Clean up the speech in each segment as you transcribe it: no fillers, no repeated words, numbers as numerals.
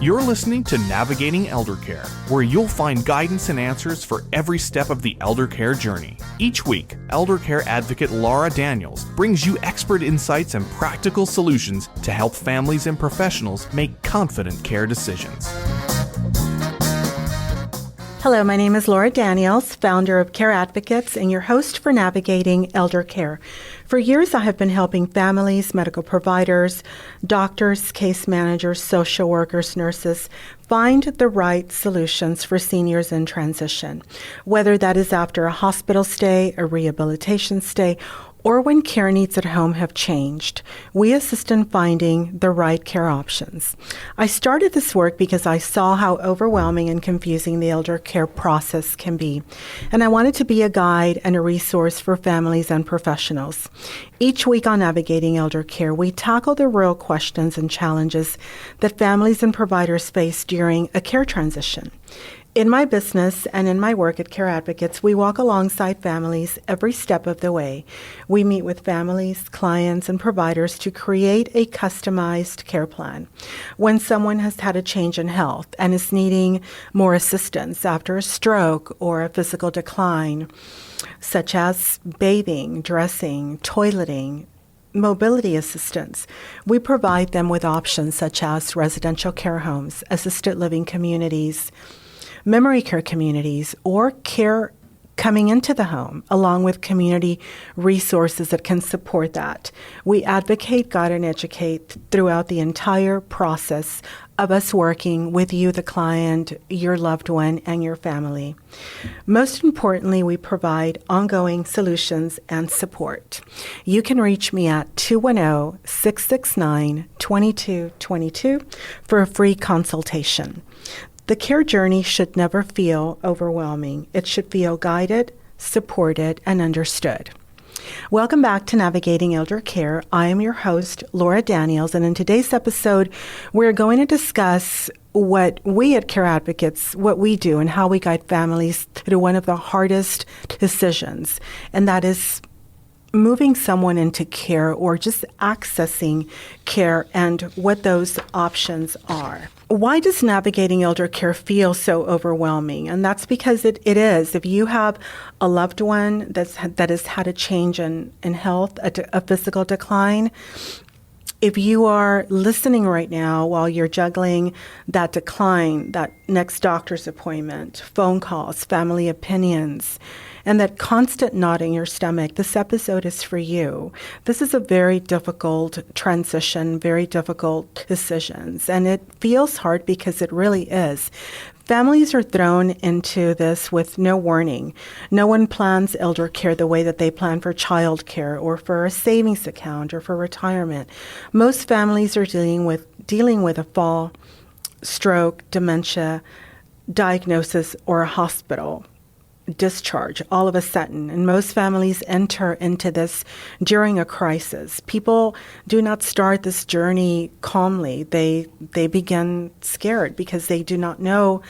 You're listening to Navigating Eldercare, where you'll find guidance and answers for every step of the eldercare journey. Each week, eldercare advocate Laura Daniels brings you expert insights and practical solutions to help families and professionals make confident care decisions. Hello, my name is Laura Daniels, founder of Care Advocates and your host for Navigating Eldercare. For years, I have been helping families, medical providers, doctors, case managers, social workers, nurses find the right solutions for seniors in transition, whether that is after a hospital stay, a rehabilitation stay, or when care needs at home have changed. We assist in finding the right care options. I started this work because I saw how overwhelming and confusing the elder care process can be, and I wanted to be a guide and a resource for families and professionals. Each week on Navigating Elder Care, we tackle the real questions and challenges that families and providers face during a care transition. In my business and in my work at Care Advocates, we walk alongside families every step of the way. We meet with families, clients, and providers to create a customized care plan. When someone has had a change in health and is needing more assistance after a stroke or a physical decline, such as bathing, dressing, toileting, mobility assistance, we provide them with options such as residential care homes, assisted living communities, memory care communities, or care coming into the home, along with community resources that can support that. We advocate, guide, and educate throughout the entire process of us working with you, the client, your loved one, and your family. Most importantly, we provide ongoing solutions and support. You can reach me at 210-669-2222 for a free consultation. The care journey should never feel overwhelming. It should feel guided, supported, and understood. Welcome back to Navigating Elder Care. I am your host, Laura Daniels, and in today's episode, we're going to discuss what we at Care Advocates, what we do, and how we guide families through one of the hardest decisions, and that is moving someone into care or just accessing care and what those options are. Why does navigating elder care feel so overwhelming? And that's because it is. If you have a loved one that has had a change in health, a physical decline, if you are listening right now while you're juggling that decline, that next doctor's appointment, phone calls, family opinions, and that constant knot in your stomach, this episode is for you. This is a very difficult transition, very difficult decisions, and it feels hard because it really is. Families are thrown into this with no warning. No one plans elder care the way that they plan for child care or for a savings account or for retirement. Most families are dealing with a fall, stroke, dementia, diagnosis, or a hospital discharge all of a sudden, and most families enter into this during a crisis. People do not start this journey calmly. They begin scared because they do not know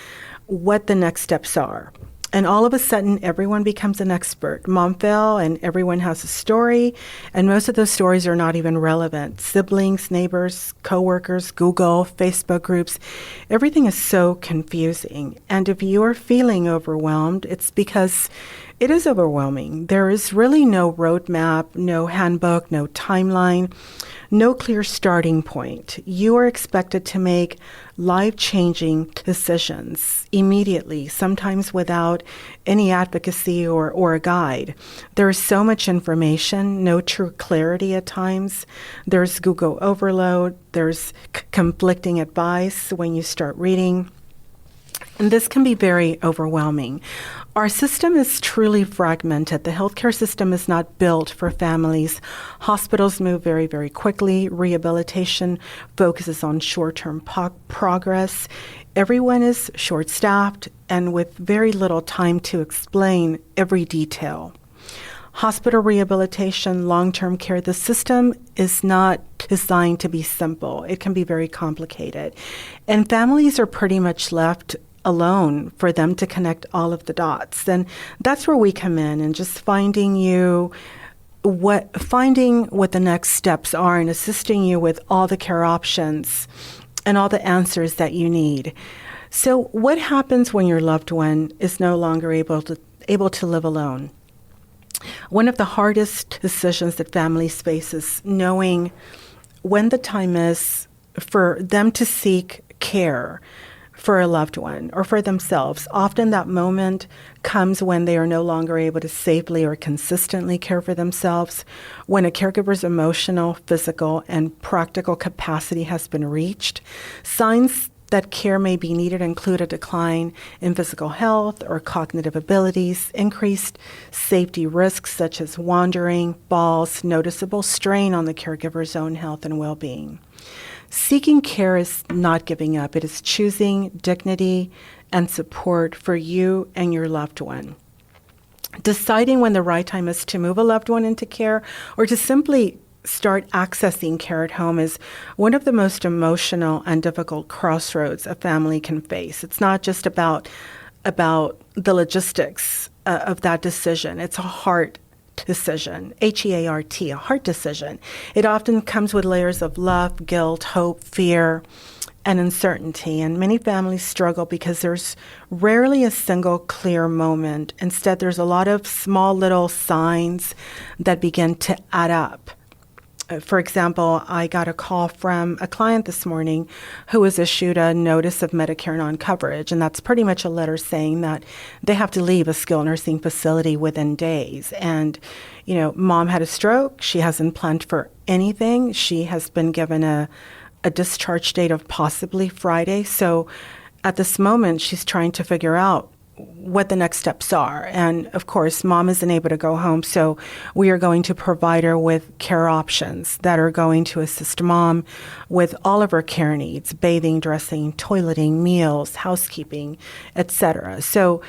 what the next steps are. And all of a sudden, everyone becomes an expert. Mom fell, and everyone has a story, and most of those stories are not even relevant. Siblings, neighbors, coworkers, Google, Facebook groups, everything is so confusing. And if you are feeling overwhelmed, it's because it is overwhelming. There is really no roadmap, no handbook, no timeline, no clear starting point. You are expected to make life-changing decisions immediately, sometimes without any advocacy or a guide. There is so much information, no true clarity at times. There's Google overload. There's conflicting advice when you start reading. And this can be very overwhelming. Our system is truly fragmented. The healthcare system is not built for families. Hospitals move very, very quickly. Rehabilitation focuses on short-term progress. Everyone is short-staffed and with very little time to explain every detail. Hospital rehabilitation, long-term care, the system is not designed to be simple. It can be very complicated. And families are pretty much left alone for them to connect all of the dots. And that's where we come in and just finding what the next steps are and assisting you with all the care options and all the answers that you need. So what happens when your loved one is no longer able to live alone? One of the hardest decisions that families face is knowing when the time is for them to seek care for a loved one or for themselves. Often that moment comes when they are no longer able to safely or consistently care for themselves, when a caregiver's emotional, physical, and practical capacity has been reached. Signs that care may be needed include a decline in physical health or cognitive abilities, increased safety risks such as wandering, falls, noticeable strain on the caregiver's own health and well-being. Seeking care is not giving up. It is choosing dignity and support for you and your loved one. Deciding when the right time is to move a loved one into care or to simply start accessing care at home is one of the most emotional and difficult crossroads a family can face. It's not just about the logistics of that decision. It's a heart decision, H-E-A-R-T, a heart decision. It often comes with layers of love, guilt, hope, fear, and uncertainty. And many families struggle because there's rarely a single clear moment. Instead, there's a lot of small little signs that begin to add up. For example, I got a call from a client this morning who was issued a notice of Medicare Non-Coverage, and that's pretty much a letter saying that they have to leave a skilled nursing facility within days. And, mom had a stroke. She hasn't planned for anything. She has been given a discharge date of possibly Friday. So at this moment, she's trying to figure out what the next steps are. And of course, mom isn't able to go home. So we are going to provide her with care options that are going to assist mom with all of her care needs: bathing, dressing, toileting, meals, housekeeping, etc. So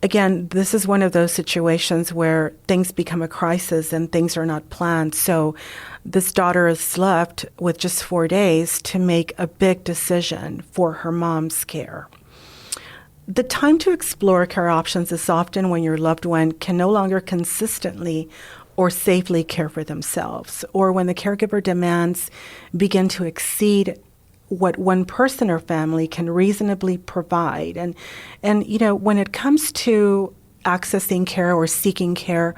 again, this is one of those situations where things become a crisis and things are not planned. So this daughter is left with just 4 days to make a big decision for her mom's care. The time to explore care options is often when your loved one can no longer consistently or safely care for themselves, or when the caregiver demands begin to exceed what one person or family can reasonably provide. And when it comes to accessing care or seeking care,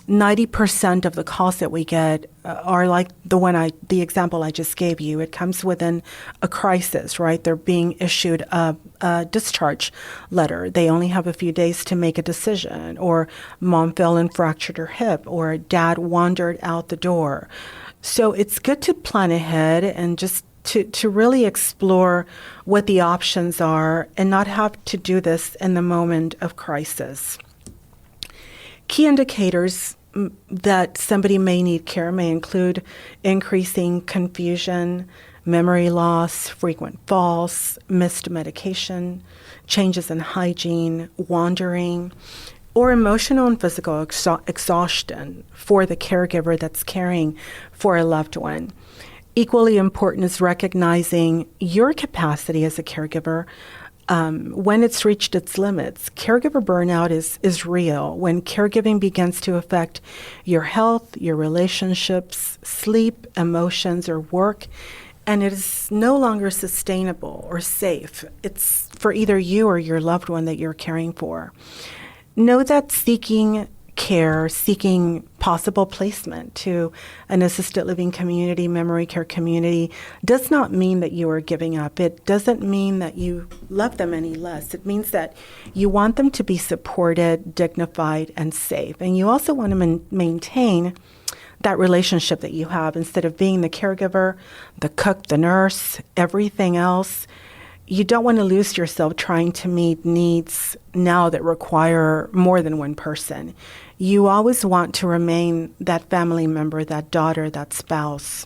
90% of the calls that we get are like the example I just gave you. It comes within a crisis, right? They're being issued a discharge letter. They only have a few days to make a decision, or mom fell and fractured her hip, or dad wandered out the door. So it's good to plan ahead and just to really explore what the options are and not have to do this in the moment of crisis. Key indicators that somebody may need care may include increasing confusion, memory loss, frequent falls, missed medication, changes in hygiene, wandering, or emotional and physical exhaustion for the caregiver that's caring for a loved one. Equally important is recognizing your capacity as a caregiver when it's reached its limits. Caregiver burnout is real when caregiving begins to affect your health, your relationships, sleep, emotions, or work, and it is no longer sustainable or safe. It's for either you or your loved one that you're caring for. Know that seeking care, seeking possible placement to an assisted living community, memory care community, does not mean that you are giving up. It doesn't mean that you love them any less. It means that you want them to be supported, dignified, and safe. And you also want to maintain that relationship that you have. Instead of being the caregiver, the cook, the nurse, everything else, you don't want to lose yourself trying to meet needs now that require more than one person. You always want to remain that family member, that daughter, that spouse.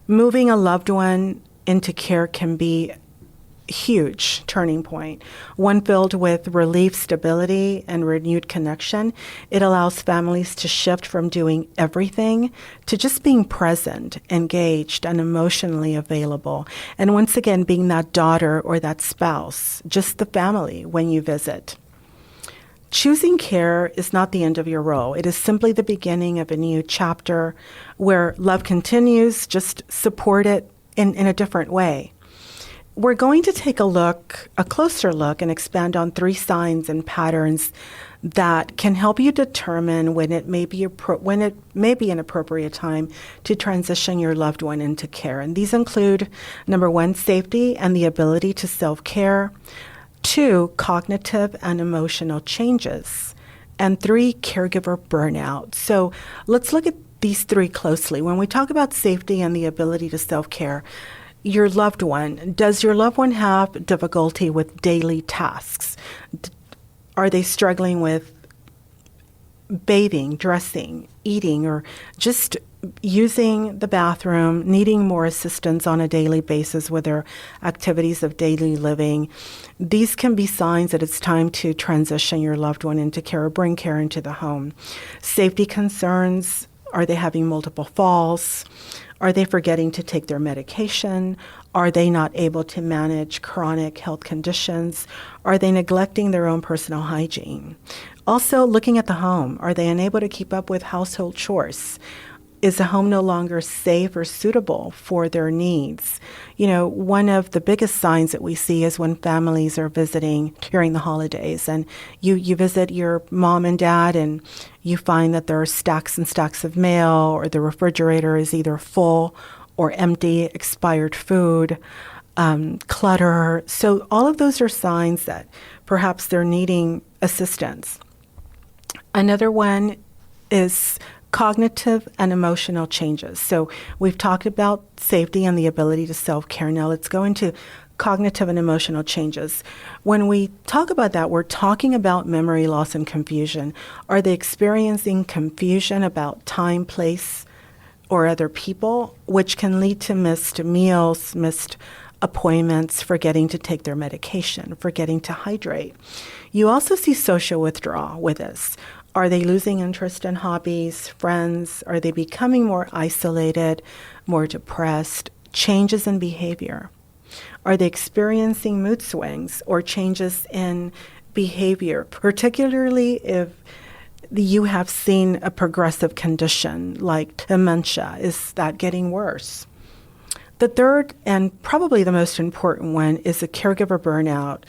Moving a loved one into care can be a huge turning point, one filled with relief, stability, and renewed connection. It allows families to shift from doing everything to just being present, engaged, and emotionally available. And once again, being that daughter or that spouse, just the family when you visit. Choosing care is not the end of your role. It is simply the beginning of a new chapter where love continues, just support it in a different way. we're going to take a closer look, and expand on 3 signs and patterns that can help you determine when it may be an appropriate time to transition your loved one into care. And these include, number 1, safety and the ability to self-care; 2, cognitive and emotional changes; and 3, caregiver burnout. So let's look at these 3 closely. When we talk about safety and the ability to self-care, your loved one, does your loved one have difficulty with daily tasks? Are they struggling with bathing, dressing, eating, or just using the bathroom, needing more assistance on a daily basis with their activities of daily living? These can be signs that it's time to transition your loved one into care or bring care into the home. Safety concerns: are they having multiple falls? Are they forgetting to take their medication? Are they not able to manage chronic health conditions? Are they neglecting their own personal hygiene? Also, looking at the home, are they unable to keep up with household chores? Is the home no longer safe or suitable for their needs? One of the biggest signs that we see is when families are visiting during the holidays, and you visit your mom and dad, and you find that there are stacks and stacks of mail, or the refrigerator is either full or empty, expired food, clutter. So all of those are signs that perhaps they're needing assistance. Another one is cognitive and emotional changes. So we've talked about safety and the ability to self-care. Now let's go into cognitive and emotional changes. When we talk about that, we're talking about memory loss and confusion. Are they experiencing confusion about time, place, or other people, which can lead to missed meals, missed appointments, forgetting to take their medication, forgetting to hydrate? You also see social withdrawal with this. Are they losing interest in hobbies, friends? Are they becoming more isolated, more depressed? Changes in behavior. Are they experiencing mood swings or changes in behavior, particularly if you have seen a progressive condition like dementia? Is that getting worse? The third, and probably the most important one, is a caregiver burnout.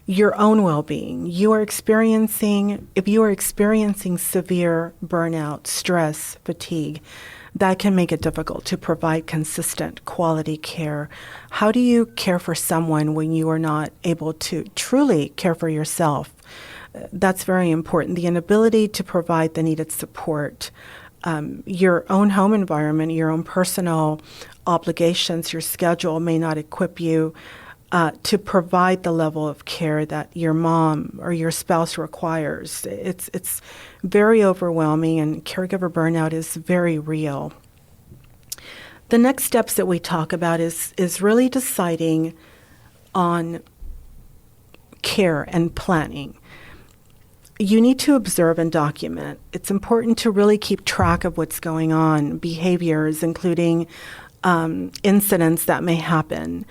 Your own well-being. If you are experiencing severe burnout, stress, fatigue, that can make it difficult to provide consistent quality care. How do you care for someone when you are not able to truly care for yourself? That's very important. The inability to provide the needed support, your own home environment, your own personal obligations, your schedule may not equip you to provide the level of care that your mom or your spouse requires. It's very overwhelming, and caregiver burnout is very real. The next steps that we talk about is really deciding on care and planning. You need to observe and document. It's important to really keep track of what's going on, behaviors, including incidents that may happen.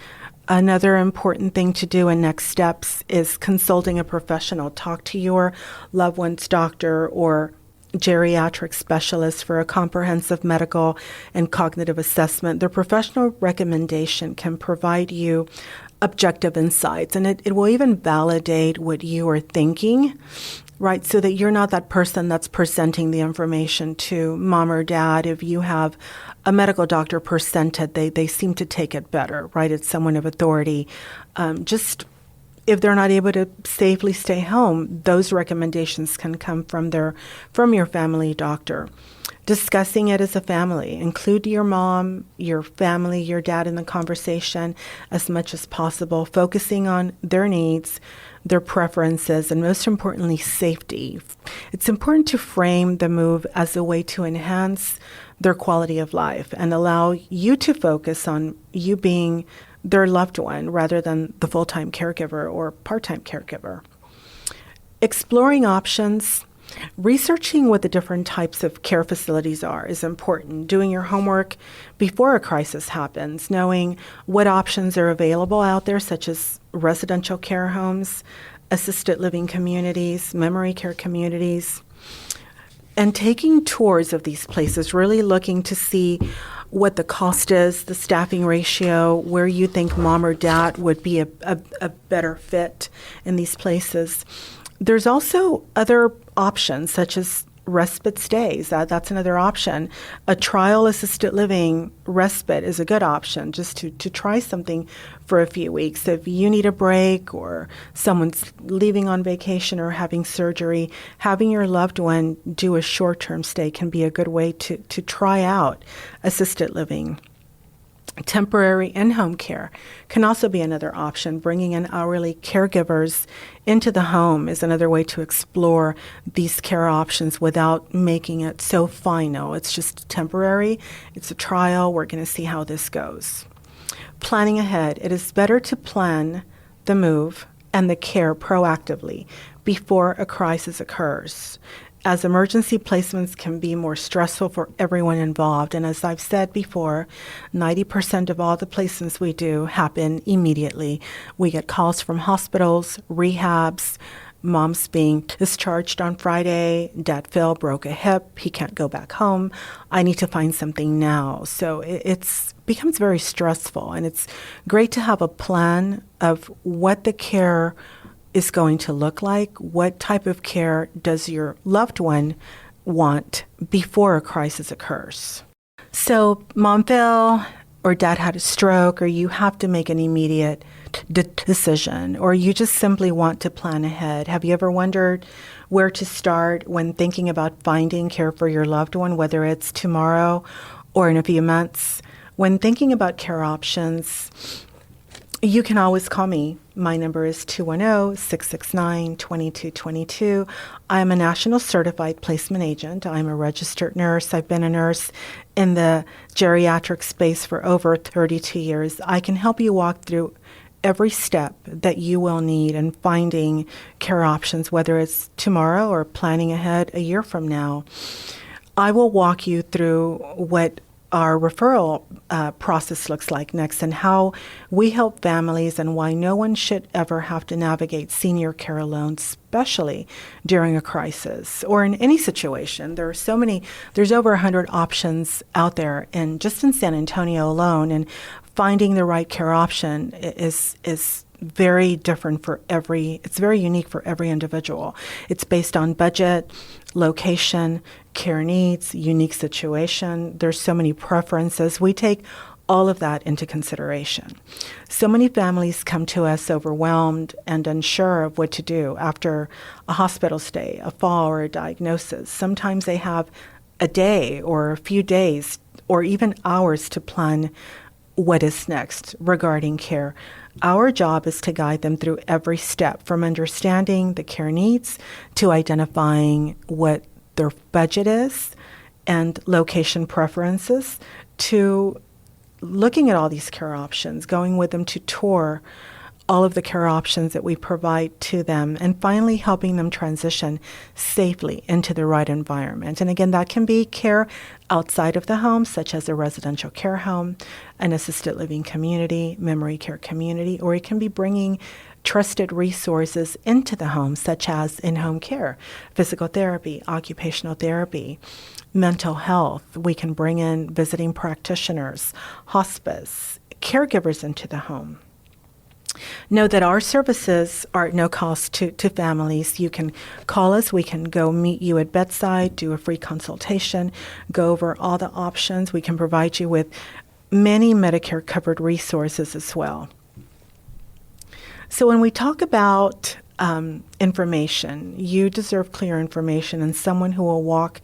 Another important thing to do in next steps is consulting a professional. Talk to your loved one's doctor or geriatric specialist for a comprehensive medical and cognitive assessment. Their professional recommendation can provide you objective insights, and it will even validate what you are thinking, right? So that you're not that person that's presenting the information to mom or dad. If you have a medical doctor presented, they seem to take it better, right? It's someone of authority. Just if they're not able to safely stay home, those recommendations can come from your family doctor. Discussing it as a family. Include your mom, your family, your dad in the conversation as much as possible, focusing on their needs, their preferences, and most importantly, safety. It's important to frame the move as a way to enhance their quality of life and allow you to focus on you being their loved one rather than the full-time caregiver or part-time caregiver. Exploring options. Researching what the different types of care facilities are is important. Doing your homework before a crisis happens, knowing what options are available out there, such as residential care homes, assisted living communities, memory care communities, and taking tours of these places, really looking to see what the cost is, the staffing ratio, where you think mom or dad would be a better fit in these places. There's also other options, such as respite stays. That's another option. A trial assisted living respite is a good option, just to try something for a few weeks. If you need a break or someone's leaving on vacation or having surgery, having your loved one do a short-term stay can be a good way to try out assisted living. Temporary in-home care can also be another option. Bringing in hourly caregivers into the home is another way to explore these care options without making it so final. It's just temporary. It's a trial. We're going to see how this goes. Planning ahead. It is better to plan the move and the care proactively before a crisis occurs, as emergency placements can be more stressful for everyone involved. And as I've said before, 90% of all the placements we do happen immediately. We get calls from hospitals, rehabs, mom's being discharged on Friday, Dad Phil broke a hip, he can't go back home, I need to find something now. So it's becomes very stressful, and it's great to have a plan of what the care is going to look like. What type of care does your loved one want before a crisis occurs? So mom fell, or dad had a stroke, or you have to make an immediate decision, or you just simply want to plan ahead. Have you ever wondered where to start when thinking about finding care for your loved one, whether it's tomorrow or in a few months? When thinking about care options, you can always call me. My number is 210-669-2222. I am a national certified placement agent. I'm a registered nurse. I've been a nurse in the geriatric space for over 32 years. I can help you walk through every step that you will need in finding care options, whether it's tomorrow or planning ahead a year from now. I will walk you through what our referral process looks like next, and how we help families, and why no one should ever have to navigate senior care alone, especially during a crisis or in any situation. There's over 100 options out there, and just in San Antonio alone, and finding the right care option is very different it's very unique for every individual. It's based on budget, location, care needs, unique situation. There's so many preferences. We take all of that into consideration. So many families come to us overwhelmed and unsure of what to do after a hospital stay, a fall, or a diagnosis. Sometimes they have a day or a few days or even hours to plan what is next regarding care. Our job is to guide them through every step, from understanding the care needs to identifying what their budget is and location preferences, to looking at all these care options, going with them to tour all of the care options that we provide to them, and finally helping them transition safely into the right environment. And again, that can be care outside of the home, such as a residential care home, an assisted living community, memory care community, or it can be bringing trusted resources into the home, such as in-home care, physical therapy, occupational therapy, mental health. We can bring in visiting practitioners, hospice, caregivers into the home. Know that our services are at no cost to families. You can call us. We can go meet you at bedside, do a free consultation, go over all the options. We can provide you with many Medicare covered resources as well. So when we talk about information, you deserve clear information and someone who will walk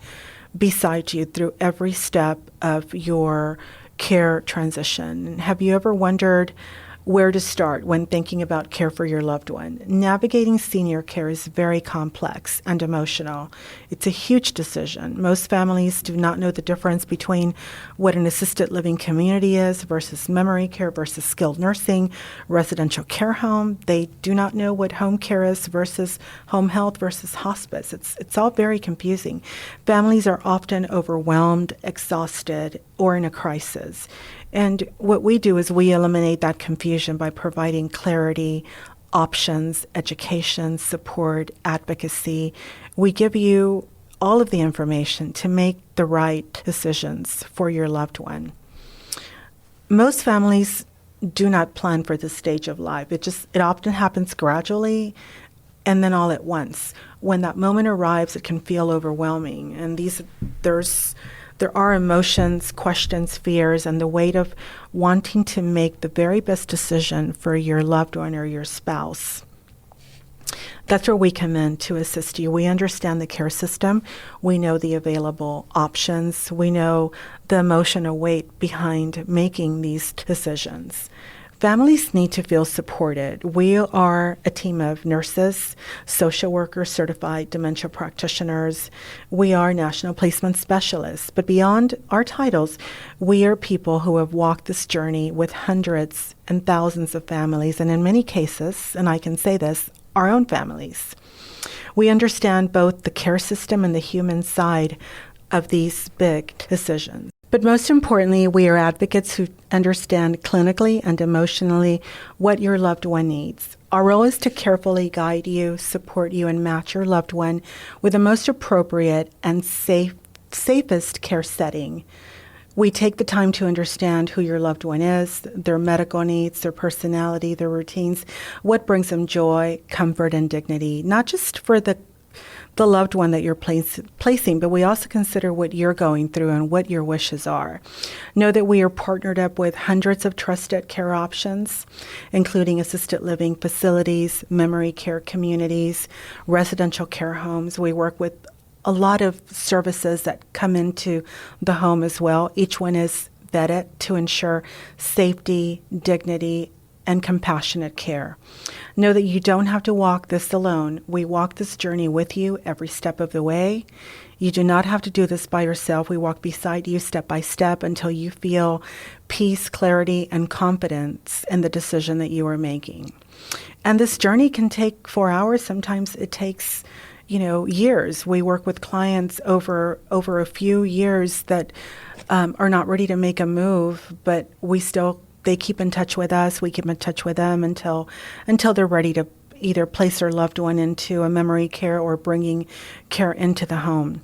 beside you through every step of your care transition. Have you ever wondered where to start when thinking about care for your loved one? Navigating senior care is very complex and emotional. It's a huge decision. Most families do not know the difference between what an assisted living community is versus memory care versus skilled nursing, residential care home. They do not know what home care is versus home health versus hospice. It's all very confusing. Families are often overwhelmed, exhausted, or in a crisis. And what we do is we eliminate that confusion by providing clarity, options, education, support, advocacy. We give you all of the information to make the right decisions for your loved one. Most families do not plan for this stage of life. It often happens gradually and then all at once. When that moment arrives, it can feel overwhelming. And there are emotions, questions, fears, and the weight of wanting to make the very best decision for your loved one or your spouse. That's where we come in to assist you. We understand the care system. We know the available options. We know the emotional weight behind making these decisions. Families need to feel supported. We are a team of nurses, social workers, certified dementia practitioners. We are national placement specialists. But beyond our titles, we are people who have walked this journey with hundreds and thousands of families, and in many cases, and I can say this, our own families. We understand both the care system and the human side of these big decisions. But most importantly, we are advocates who understand clinically and emotionally what your loved one needs. Our role is to carefully guide you, support you, and match your loved one with the most appropriate and safest care setting. We take the time to understand who your loved one is, their medical needs, their personality, their routines, what brings them joy, comfort, and dignity, not just for the loved one that you're placing, but we also consider what you're going through and what your wishes are. Know that we are partnered up with hundreds of trusted care options, including assisted living facilities, memory care communities, residential care homes. We work with a lot of services that come into the home as well. Each one is vetted to ensure safety, dignity, and compassionate care. Know that you don't have to walk this alone. We walk this journey with you every step of the way. You do not have to do this by yourself. We walk beside you step by step until you feel peace, clarity, and confidence in the decision that you are making. And this journey can take 4 hours. Sometimes it takes years. We work with clients over a few years that are not ready to make a move, but they keep in touch with us. We keep in touch with them until they're ready to either place their loved one into a memory care or bringing care into the home.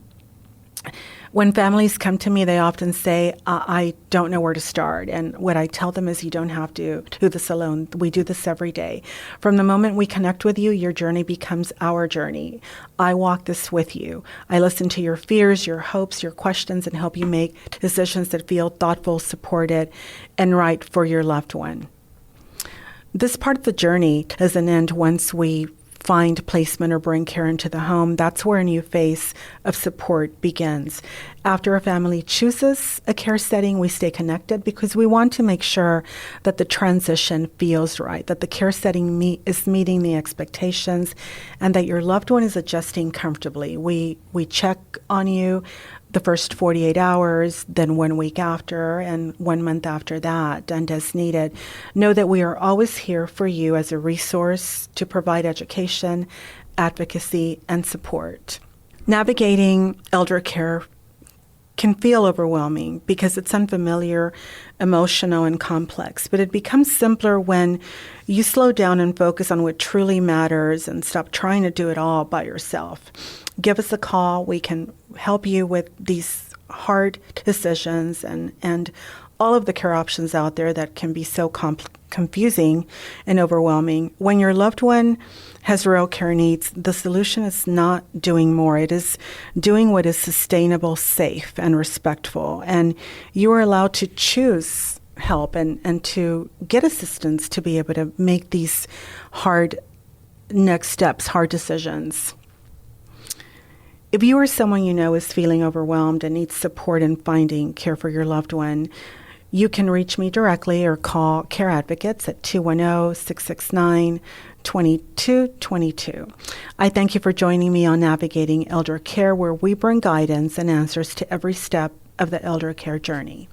When families come to me, they often say, I don't know where to start. And what I tell them is you don't have to do this alone. We do this every day. From the moment we connect with you, your journey becomes our journey. I walk this with you. I listen to your fears, your hopes, your questions, and help you make decisions that feel thoughtful, supported, and right for your loved one. This part of the journey doesn't end once we find placement or bring care into the home. That's where a new phase of support begins. After a family chooses a care setting, we stay connected because we want to make sure that the transition feels right, that the care setting is meeting the expectations, and that your loved one is adjusting comfortably. We check on you the first 48 hours, then 1 week after, and 1 month after that, and as needed. Know that we are always here for you as a resource to provide education, advocacy, and support. Navigating elder care can feel overwhelming because it's unfamiliar, emotional, and complex, but it becomes simpler when you slow down and focus on what truly matters and stop trying to do it all by yourself. Give us a call. We can help you with these hard decisions and all of the care options out there that can be so confusing and overwhelming. When your loved one has real care needs, the solution is not doing more. It is doing what is sustainable, safe, and respectful. And you are allowed to choose help and to get assistance to be able to make these hard next steps, hard decisions. If you or someone you know is feeling overwhelmed and needs support in finding care for your loved one, you can reach me directly or call Care Advocates at 210-669-2222. I thank you for joining me on Navigating Elder Care, where we bring guidance and answers to every step of the elder care journey.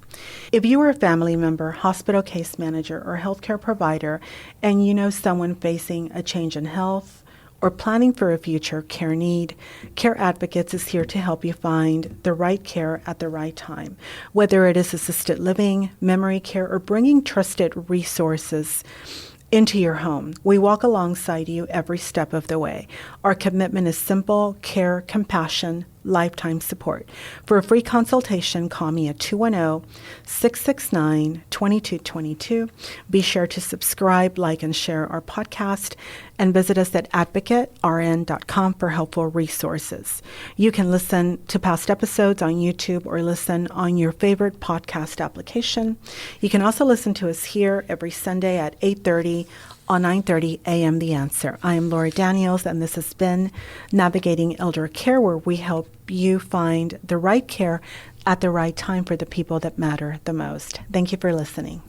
If you are a family member, hospital case manager, or healthcare provider, and you know someone facing a change in health or planning for a future care need, Care Advocates is here to help you find the right care at the right time, whether it is assisted living, memory care, or bringing trusted resources into your home. We walk alongside you every step of the way. Our commitment is simple: care, compassion, lifetime support. For a free consultation, call me at 210-669-2222. Be sure to subscribe, like, and share our podcast, and visit us at advocatern.com for helpful resources. You can listen to past episodes on YouTube or listen on your favorite podcast application. You can also listen to us here every Sunday at 8:30 on 9:30 a.m. The Answer. I am Laura Daniels, and this has been Navigating Eldercare, where we help you find the right care at the right time for the people that matter the most. Thank you for listening.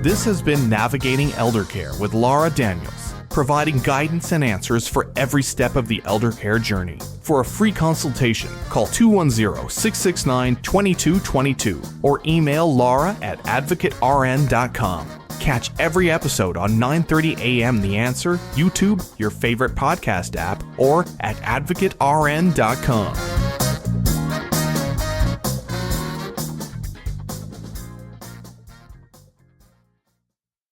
This has been Navigating Eldercare with Laura Daniels, providing guidance and answers for every step of the eldercare journey. For a free consultation, call 210-669-2222 or email laura@advocatern.com. Catch every episode on 9:30 a.m. The Answer, YouTube, your favorite podcast app, or at advocatern.com.